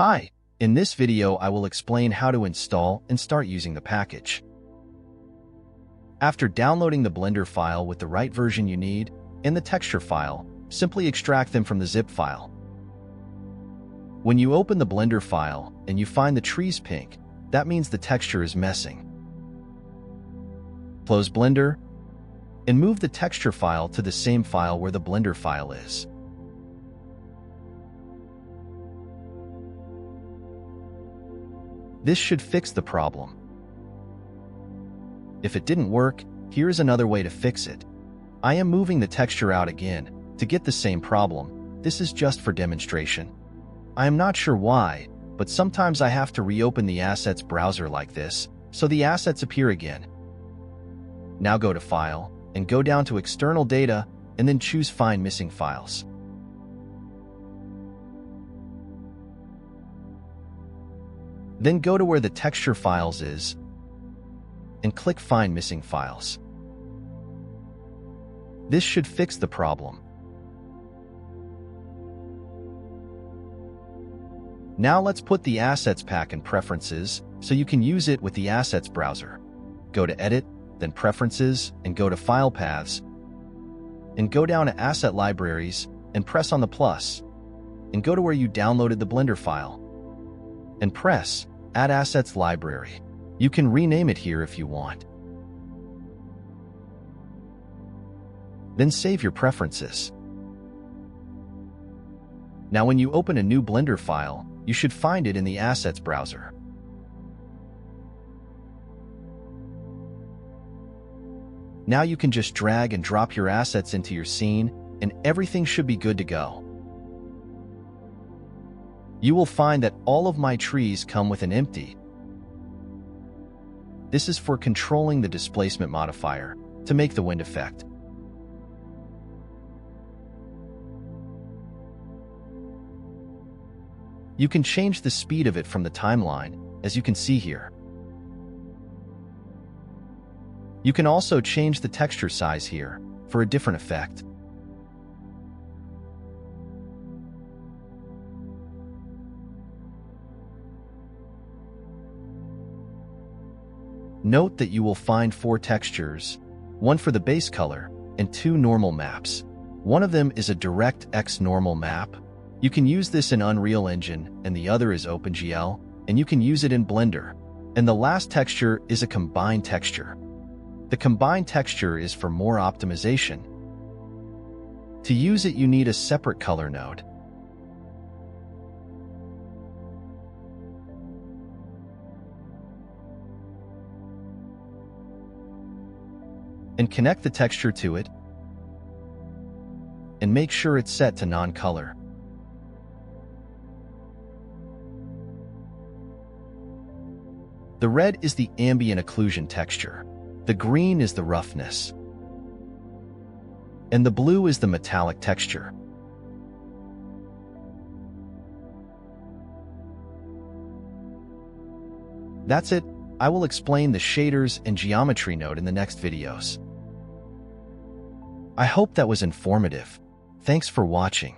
Hi, in this video I will explain how to install and start using the package. After downloading the Blender file with the right version you need, and the texture file, simply extract them from the zip file. When you open the Blender file and you find the trees pink, that means the texture is messing. Close Blender and move the texture file to the same file where the Blender file is. This should fix the problem. If it didn't work, here is another way to fix it. I am moving the texture out again to get the same problem. This is just for demonstration. I am not sure why, but sometimes I have to reopen the assets browser like this, so the assets appear again. Now go to File, and go down to External Data, and then choose Find Missing Files. Then go to where the texture files is, and click Find Missing Files. This should fix the problem. Now let's put the Assets pack in Preferences so you can use it with the Assets browser. Go to Edit, then Preferences, and go to File Paths, and go down to Asset Libraries, and press on the plus, and go to where you downloaded the Blender file, and press Add Assets Library. You can rename it here if you want. Then save your preferences. Now when you open a new Blender file, you should find it in the Assets browser. Now you can just drag and drop your assets into your scene, and everything should be good to go. You will find that all of my trees come with an empty. This is for controlling the displacement modifier to make the wind effect. You can change the speed of it from the timeline, as you can see here. You can also change the texture size here for a different effect. Note that you will find 4 textures, one for the base color, and 2 normal maps. One of them is a DirectX normal map. You can use this in Unreal Engine, and the other is OpenGL, and you can use it in Blender. And the last texture is a combined texture. The combined texture is for more optimization. To use it, you need a separate color node. And connect the texture to it, and make sure it's set to non-color. The red is the ambient occlusion texture, the green is the roughness, and the blue is the metallic texture. That's it. I will explain the shaders and geometry node in the next videos. I hope that was informative. Thanks for watching.